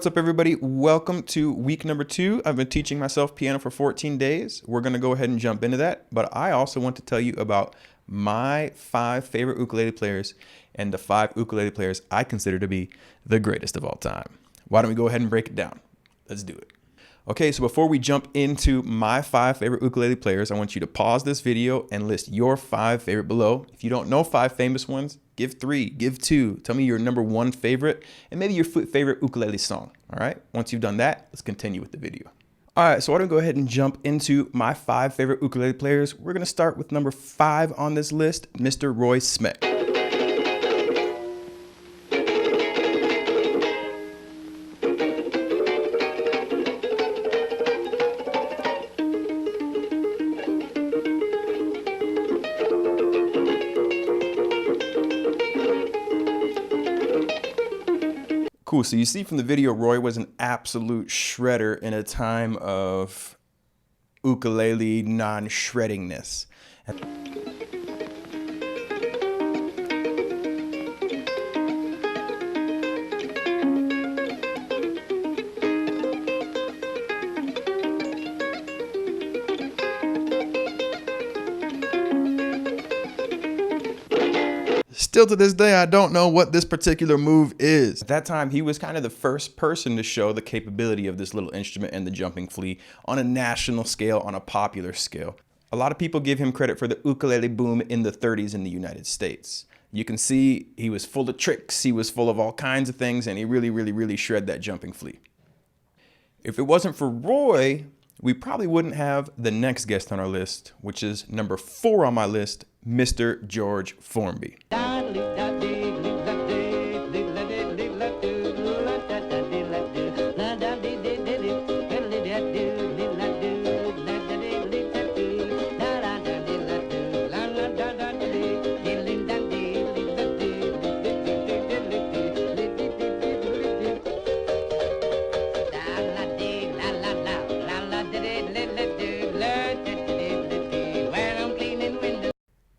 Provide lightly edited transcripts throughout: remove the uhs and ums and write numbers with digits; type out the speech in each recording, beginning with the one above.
What's up, everybody? Welcome to week number 2. I've been teaching myself piano for 14 days. We're going to go ahead and jump into that, but I also want to tell you about my 5 favorite ukulele players and the 5 ukulele players I consider to be the greatest of all time. Why don't we go ahead and break it down? Let's do it. Okay, so before we jump into my 5 favorite ukulele players, I want you to pause this video and list your 5 favorite below. If you don't know 5 famous ones, give 3, give 2. Tell me your number 1 favorite and maybe your favorite ukulele song. All right, once you've done that, let's continue with the video. All right, so why don't we go ahead and jump into my 5 favorite ukulele players. We're gonna start with number 5 on this list, Mr. Roy Schmidt. Cool, so you see from the video, Roy was an absolute shredder in a time of ukulele non-shreddingness. Still to this day, I don't know what this particular move is. At that time, he was kind of the first person to show the capability of this little instrument and the jumping flea on a national scale, on a popular scale. A lot of people give him credit for the ukulele boom in the 30s in the United States. You can see he was full of tricks, he was full of all kinds of things, and he really shred that jumping flea. If it wasn't for Roy, we probably wouldn't have the next guest on our list, which is number 4 on my list, Mr. George Formby.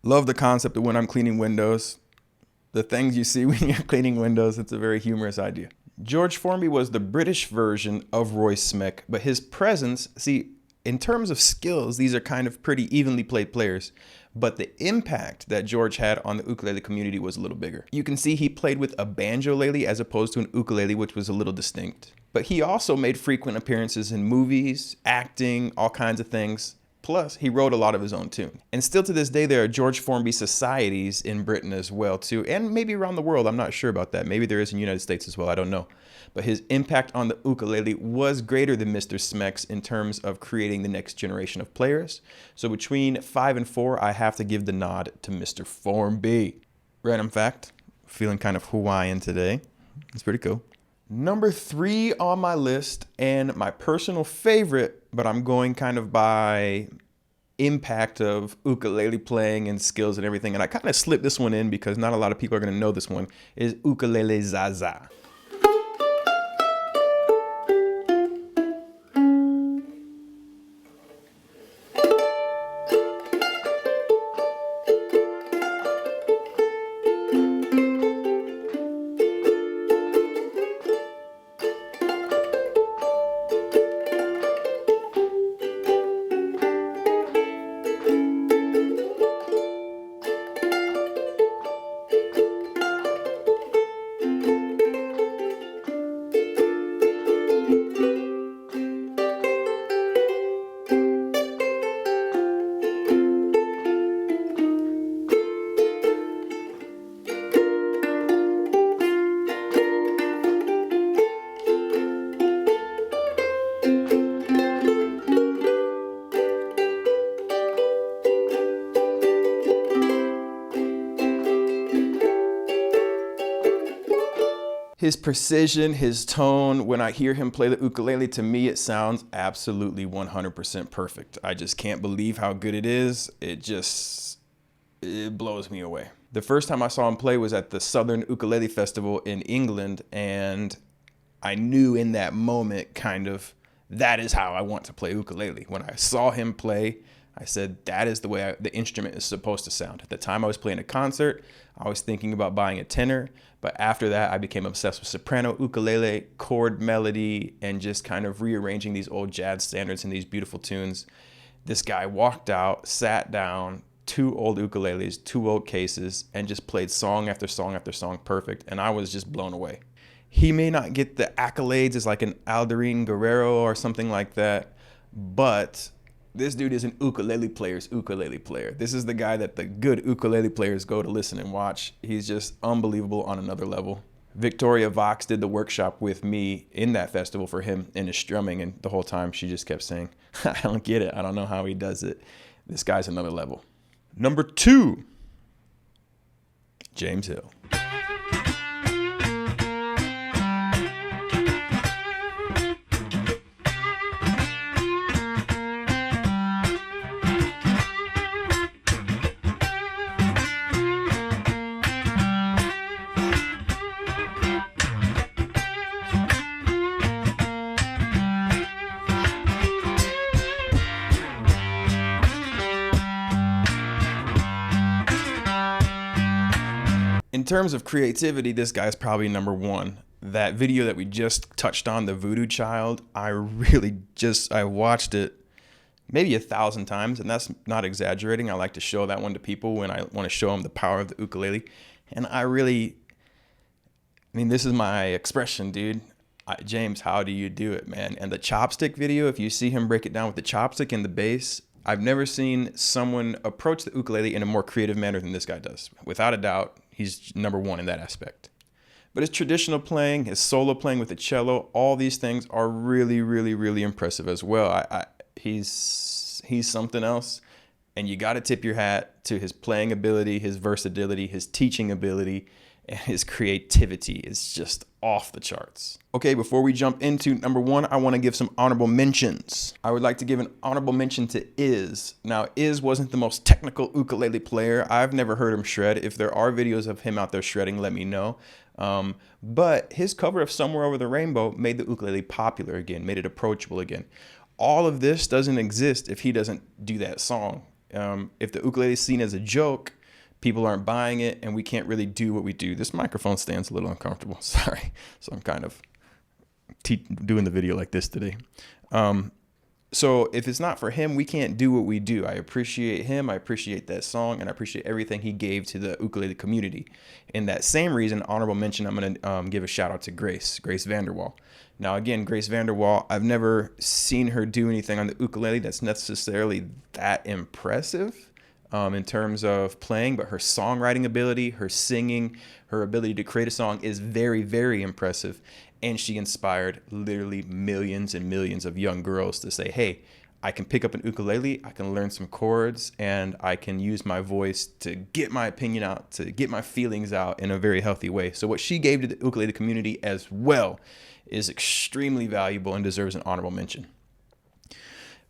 Love the concept of when I'm cleaning windows. The things you see when you're cleaning windows, it's a very humorous idea. George Formby was the British version of Roy Schmidt, but his presence, see, in terms of skills, these are kind of pretty evenly played players, but the impact that George had on the ukulele community was a little bigger. You can see he played with a banjo-lele as opposed to an ukulele, which was a little distinct. But he also made frequent appearances in movies, acting, all kinds of things. Plus, he wrote a lot of his own tune. And still to this day, there are George Formby societies in Britain as well, too, and maybe around the world. I'm not sure about that. Maybe there is in the United States as well. I don't know. But his impact on the ukulele was greater than Mr. Schmidt in terms of creating the next generation of players. So between 5 and 4, I have to give the nod to Mr. Formby. Random fact, feeling kind of Hawaiian today. It's pretty cool. Number 3 on my list, and my personal favorite, but I'm going kind of by impact of ukulele playing and skills and everything, and I kind of slipped this one in because not a lot of people are going to know this one, is Oka Leilaza. His precision, his tone, when I hear him play the ukulele, to me it sounds absolutely 100% perfect. I just can't believe how good it is. It blows me away. The first time I saw him play was at the Southern Ukulele Festival in England, and I knew in that moment kind of that is how I want to play ukulele. When I saw him play, I said, that is the way the instrument is supposed to sound. At the time I was playing a concert, I was thinking about buying a tenor, But after that, I became obsessed with soprano, ukulele, chord melody, and just kind of rearranging these old jazz standards in these beautiful tunes. This guy walked out, sat down, 2 old ukuleles, 2 old cases, and just played song after song after song perfect. And I was just blown away. He may not get the accolades as like an Alderine Guerrero or something like that, but this dude is an ukulele player's ukulele player. This is the guy that the good ukulele players go to listen and watch. He's just unbelievable on another level. Victoria Vox did the workshop with me in that festival for him in his strumming, and the whole time she just kept saying, I don't get it. I don't know how he does it. This guy's another level. Number 2, James Hill. In terms of creativity, this guy's probably number 1. That video that we just touched on, the Voodoo Child, I watched it maybe 1,000 times, and that's not exaggerating. I like to show that one to people when I want to show them the power of the ukulele. And this is my expression, dude. James, how do you do it, man? And the chopstick video, if you see him break it down with the chopstick and the bass, I've never seen someone approach the ukulele in a more creative manner than this guy does. Without a doubt, he's number 1 in that aspect. But his traditional playing, his solo playing with the cello, all these things are really, really, really impressive as well. He's something else. And you got to tip your hat to his playing ability, his versatility, his teaching ability, and his creativity is just off the charts. Okay, before we jump into number 1, I want to give some honorable mentions. I would like to give an honorable mention to Iz. Now, Iz wasn't the most technical ukulele player. I've never heard him shred. If there are videos of him out there shredding, let me know. But his cover of Somewhere Over the Rainbow made the ukulele popular again, made it approachable again. All of this doesn't exist if he doesn't do that song. If the ukulele is seen as a joke, people aren't buying it, and we can't really do what we do. This microphone stand's a little uncomfortable. Sorry. So I'm kind of doing the video like this today. So if it's not for him, we can't do what we do. I appreciate him. I appreciate that song, and I appreciate everything he gave to the ukulele community. In that same reason, honorable mention, I'm going to give a shout out to Grace Vanderwall. Now, again, Grace Vanderwall, I've never seen her do anything on the ukulele that's necessarily that impressive. In terms of playing, but her songwriting ability, her singing, her ability to create a song is very, very impressive. And she inspired literally millions and millions of young girls to say, hey, I can pick up an ukulele, I can learn some chords, and I can use my voice to get my opinion out, to get my feelings out in a very healthy way. So what she gave to the ukulele community as well is extremely valuable and deserves an honorable mention.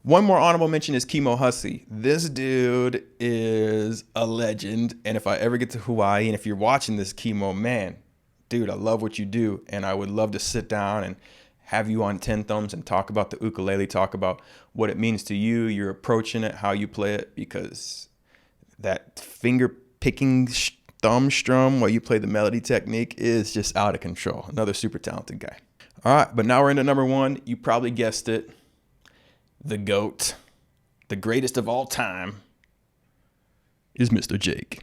One more honorable mention is Kimo Hussey. This dude is a legend. And if I ever get to Hawaii, and if you're watching this, Kimo, man, dude, I love what you do. And I would love to sit down and have you on TenThumbs and talk about the ukulele, talk about what it means to you, you're approaching it, how you play it, because that finger picking thumb strum while you play the melody technique is just out of control. Another super talented guy. All right, but now we're into number 1. You probably guessed it. The GOAT, the greatest of all time, is Mr. Jake.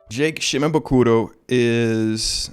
Jake Shimabukuro is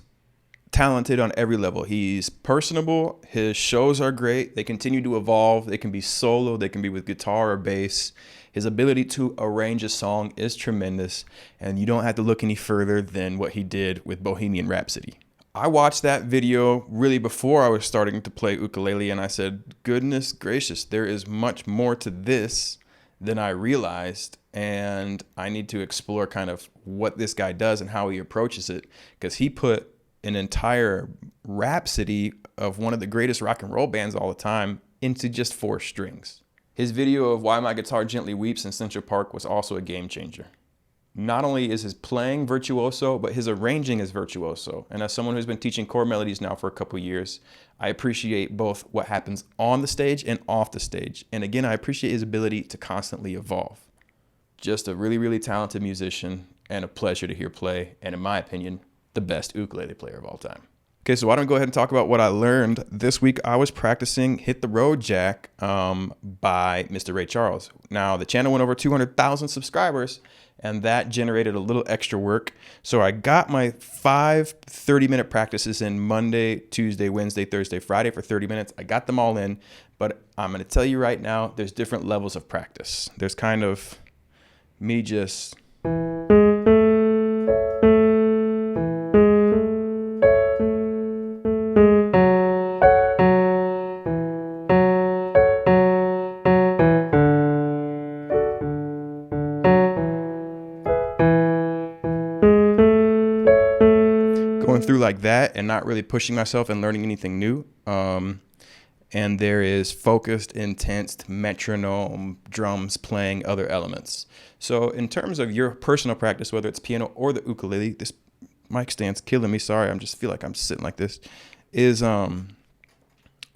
talented on every level. He's personable. His shows are great. They continue to evolve. They can be solo. They can be with guitar or bass. His ability to arrange a song is tremendous. And you don't have to look any further than what he did with Bohemian Rhapsody. I watched that video really before I was starting to play ukulele, and I said, goodness gracious, there is much more to this than I realized, and I need to explore kind of what this guy does and how he approaches it, because he put an entire rhapsody of one of the greatest rock and roll bands all the time into just 4 strings. His video of Why My Guitar Gently Weeps in Central Park was also a game changer. Not only is his playing virtuoso, but his arranging is virtuoso. And as someone who's been teaching chord melodies now for a couple years, I appreciate both what happens on the stage and off the stage. And again, I appreciate his ability to constantly evolve. Just a really, really talented musician and a pleasure to hear play. And in my opinion, the best ukulele player of all time. Okay, so why don't we go ahead and talk about what I learned. This week I was practicing Hit the Road Jack by Mr. Ray Charles. Now, the channel went over 200,000 subscribers, and that generated a little extra work. So I got my 5 30-minute practices in Monday, Tuesday, Wednesday, Thursday, Friday for 30 minutes. I got them all in, but I'm going to tell you right now, there's different levels of practice. There's kind of me just... going through like that and not really pushing myself and learning anything new. And there is focused, intense metronome, drums playing other elements. So in terms of your personal practice, whether it's piano or the ukulele, this mic stand's killing me. Sorry, I just feel like I'm sitting like this. Is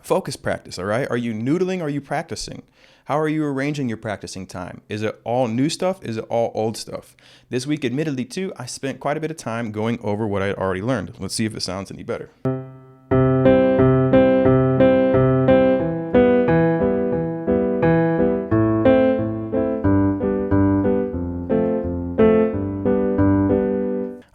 focus practice, all right? Are you noodling? Are you practicing? How are you arranging your practicing time? Is it all new stuff? Is it all old stuff? This week, admittedly, too, I spent quite a bit of time going over what I had already learned. Let's see if it sounds any better.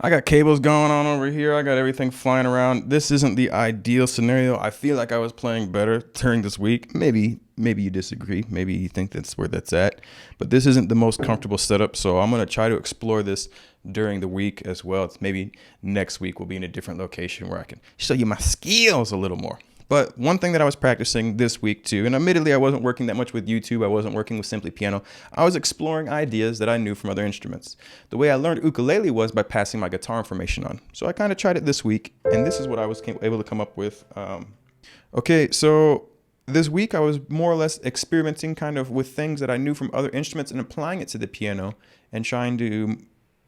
I got cables going on over here. I got everything flying around. This isn't the ideal scenario. I feel like I was playing better during this week. Maybe you disagree. Maybe you think that's where that's at. But this isn't the most comfortable setup, so I'm going to try to explore this during the week as well. It's maybe next week we'll be in a different location where I can show you my skills a little more. But one thing that I was practicing this week too, and admittedly I wasn't working that much with YouTube, I wasn't working with Simply Piano, I was exploring ideas that I knew from other instruments. The way I learned ukulele was by passing my guitar information on. So I kind of tried it this week, and this is what I was able to come up with. Okay, so this week I was more or less experimenting kind of with things that I knew from other instruments and applying it to the piano and trying to,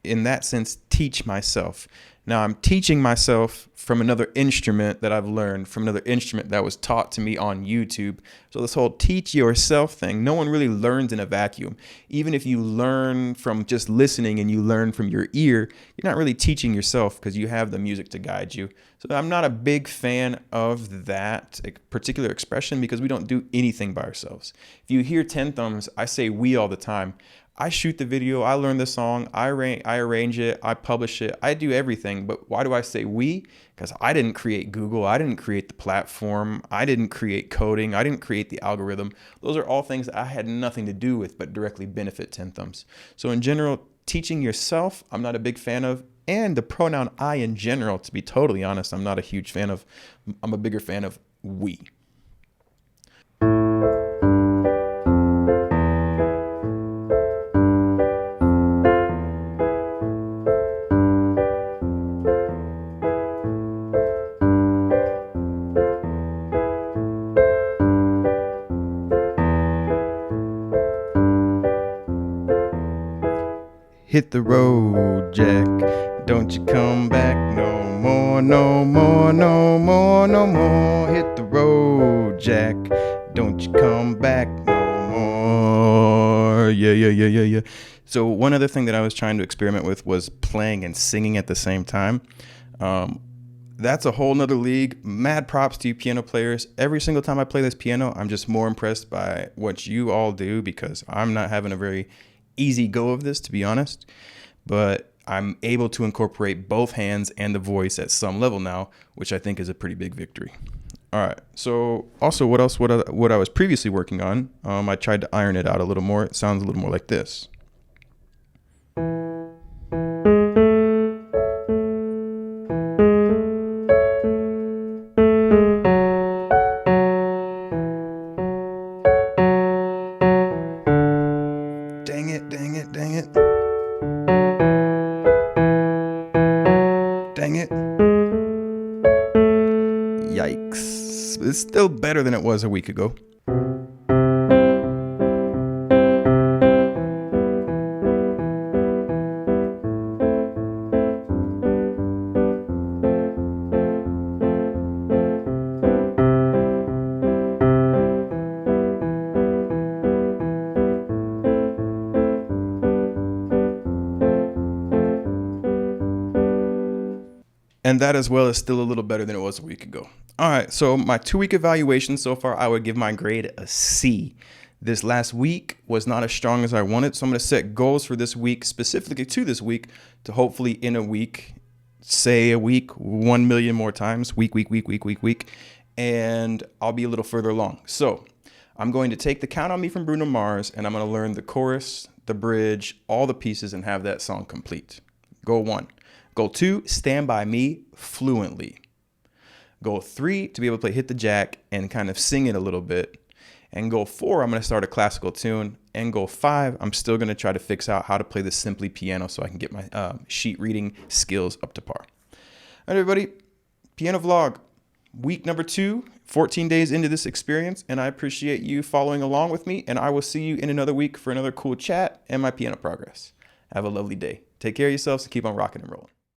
in that sense, teach myself. Now I'm teaching myself from another instrument that I've learned, from another instrument that was taught to me on YouTube. So this whole teach yourself thing, no one really learns in a vacuum. Even if you learn from just listening and you learn from your ear, you're not really teaching yourself because you have the music to guide you. So I'm not a big fan of that particular expression because we don't do anything by ourselves. If you hear TenThumbs, I say we all the time. I shoot the video, I learn the song, I arrange it, I publish it, I do everything. But why do I say we? Because I didn't create Google, I didn't create the platform, I didn't create coding, I didn't create the algorithm. Those are all things that I had nothing to do with but directly benefit TenThumbs. So in general, teaching yourself, I'm not a big fan of. And the pronoun I in general, to be totally honest, I'm not a huge fan of. I'm a bigger fan of we. Hit the road, Jack, don't you come back no more, no more, no more, no more. Hit the road, Jack, don't you come back no more. Yeah. So one other thing that I was trying to experiment with was playing and singing at the same time. That's a whole nother league. Mad props to you piano players. Every single time I play this piano, I'm just more impressed by what you all do because I'm not having a very easy go of this, to be honest, but I'm able to incorporate both hands and the voice at some level now, which I think is a pretty big victory. All right. So also what I was previously working on, I tried to iron it out a little more. It sounds a little more like this. Dang it. Yikes. It's still better than it was a week ago. And that as well is still a little better than it was a week ago. All right, so my 2-week evaluation so far, I would give my grade a C. This last week was not as strong as I wanted, so I'm going to set goals for this week, specifically to this week, to hopefully in a week, say a week, 1 million more times, week, and I'll be a little further along. So I'm going to take the Count on Me from Bruno Mars, and I'm going to learn the chorus, the bridge, all the pieces, and have that song complete. Goal 1. Goal 2, Stand By Me fluently. Goal 3, to be able to play Hit the Jack and kind of sing it a little bit. And goal 4, I'm going to start a classical tune. And goal 5, I'm still going to try to fix out how to play the simply piano so I can get my sheet reading skills up to par. All right, everybody, piano vlog, week number 2, 14 days into this experience. And I appreciate you following along with me. And I will see you in another week for another cool chat and my piano progress. Have a lovely day. Take care of yourselves and keep on rocking and rolling.